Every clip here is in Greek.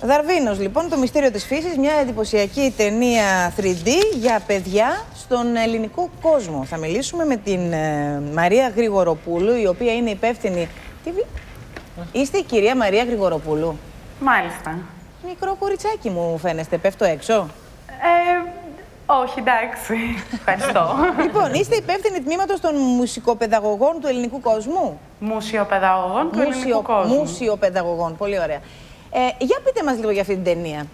Δαρβίνος, λοιπόν, το μυστήριο της φύσης, μια εντυπωσιακή ταινία 3D για παιδιά στον ελληνικό κόσμο. Θα μιλήσουμε με την Μαρία Γρηγοροπούλου, η οποία είναι υπεύθυνη... Είστε η κυρία Μαρία Γρηγοροπούλου? Μάλιστα. Μικρό κοριτσάκι μου φαίνεστε, πέφτω έξω? Όχι, εντάξει. Ευχαριστώ. Λοιπόν, είστε υπεύθυνη τμήματος των μουσικοπαιδαγωγών του ελληνικού κόσμου. Μουσιοπαιδαγωγών του ελληνικού κόσμου. Μουσιοπαιδαγωγών, πολύ ωραία. Για πείτε μας λίγο για αυτή την ταινία.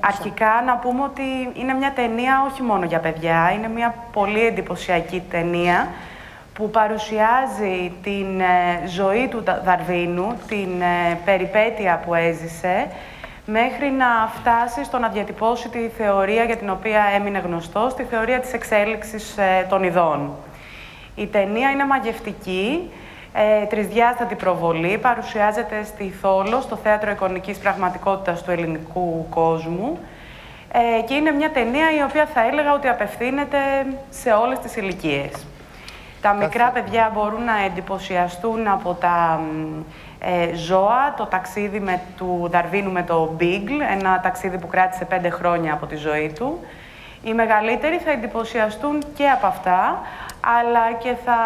Αρχικά να πούμε ότι είναι μια ταινία όχι μόνο για παιδιά, είναι μια πολύ εντυπωσιακή ταινία που παρουσιάζει την ζωή του Δαρβίνου, την περιπέτεια που έζησε, μέχρι να φτάσει στο να διατυπώσει τη θεωρία για την οποία έμεινε γνωστός, τη θεωρία της εξέλιξης των ειδών. Η ταινία είναι μαγευτική, τρισδιάστατη προβολή, παρουσιάζεται στη Θόλο, στο Θέατρο Εικονικής Πραγματικότητας του ελληνικού κόσμου και είναι μια ταινία η οποία θα έλεγα ότι απευθύνεται σε όλες τις ηλικίες. Τα μικρά παιδιά μπορούν να εντυπωσιαστούν από τα ζώα, το ταξίδι του Δαρβίνου με το Beagle, ένα ταξίδι που κράτησε 5 χρόνια από τη ζωή του. Οι μεγαλύτεροι θα εντυπωσιαστούν και από αυτά, αλλά και θα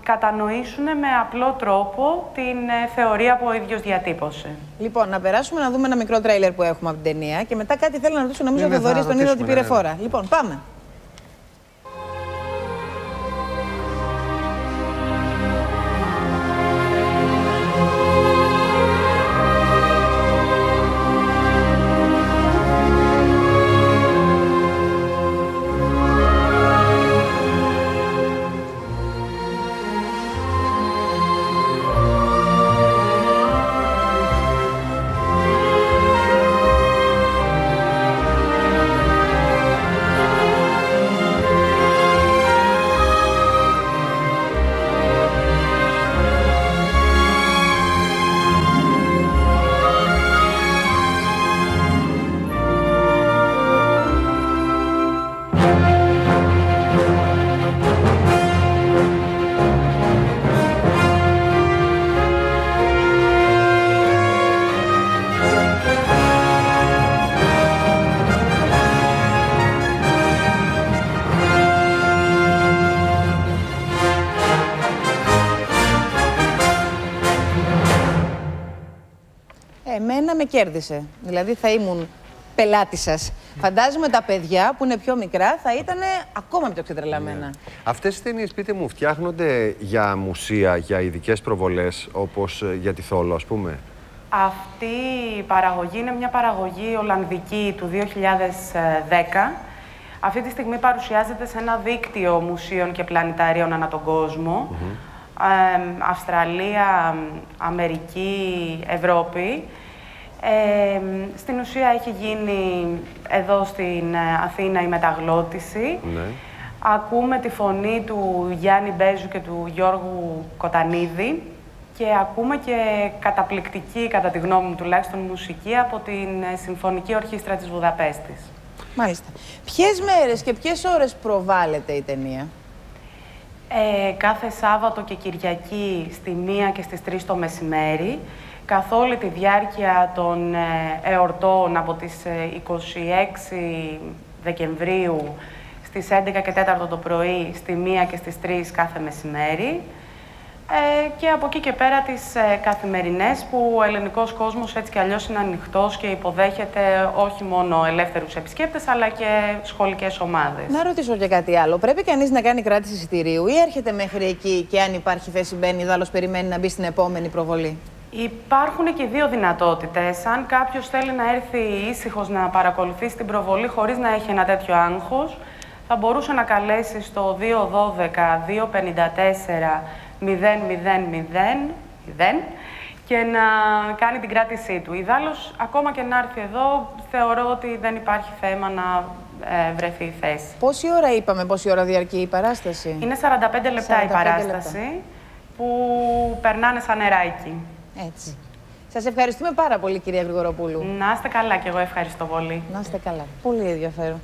κατανοήσουν με απλό τρόπο την θεωρία που ο ίδιος διατύπωσε. Λοιπόν, να περάσουμε να δούμε ένα μικρό τρέιλερ που έχουμε από την ταινία και μετά κάτι θέλω να ρωτήσω, νομίζω ότι ο Θοδωρής τον είδε ότι πήρε φόρα. Λοιπόν, πάμε. Εμένα με κέρδισε. Δηλαδή θα ήμουν πελάτη σας. Φαντάζομαι τα παιδιά που είναι πιο μικρά θα ήταν ακόμα πιο ξετρελαμένα. Αυτές οι ταινίες, πείτε μου, φτιάχνονται για μουσεία, για ειδικές προβολές, όπως για τη Θόλο, ας πούμε? Αυτή η παραγωγή είναι μια παραγωγή ολλανδική του 2010. Αυτή τη στιγμή παρουσιάζεται σε ένα δίκτυο μουσείων και πλανηταρίων ανά τον κόσμο. Αυστραλία, Αμερική, Ευρώπη. Στην ουσία έχει γίνει εδώ στην Αθήνα η μεταγλώτηση. Ακούμε τη φωνή του Γιάννη Μπέζου και του Γιώργου Κοτανίδη και ακούμε και καταπληκτική, κατά τη γνώμη μου τουλάχιστον, μουσική από την Συμφωνική Ορχήστρα της Βουδαπέστης. Μάλιστα. Ποιες μέρες και ποιες ώρες προβάλλεται η ταινία? Κάθε Σάββατο και Κυριακή στη 1 και στις 3 το μεσημέρι, καθ' όλη τη διάρκεια των εορτών από τις 26 Δεκεμβρίου στις 11 και 4 το πρωί, στη 1 και στις 3 κάθε μεσημέρι και από εκεί και πέρα τις καθημερινές που ο ελληνικός κόσμος έτσι κι αλλιώς είναι ανοιχτός και υποδέχεται όχι μόνο ελεύθερους επισκέπτες αλλά και σχολικές ομάδες. Να ρωτήσω και κάτι άλλο. Πρέπει κανείς να κάνει κράτηση εισιτηρίου ή έρχεται μέχρι εκεί και αν υπάρχει θέση μπαίνει, δάλλως περιμένει να μπει στην επόμενη προβολή? Υπάρχουν και δύο δυνατότητες. Αν κάποιος θέλει να έρθει ήσυχος να παρακολουθήσει την προβολή χωρίς να έχει ένα τέτοιο άγχος, θα μπορούσε να καλέσει στο 212-254-0000 και να κάνει την κράτησή του. Ιδάλλως, ακόμα και να έρθει εδώ, θεωρώ ότι δεν υπάρχει θέμα να βρεθεί η θέση. Πόση ώρα είπαμε, πόση ώρα διαρκεί η παράσταση? Είναι 45 λεπτά η παράσταση που περνάνε σαν νεράκι. Έτσι. Σας ευχαριστούμε πάρα πολύ, κυρία Γρηγοροπούλου. Να είστε καλά και εγώ ευχαριστώ πολύ. Να είστε καλά. Πολύ ενδιαφέρον.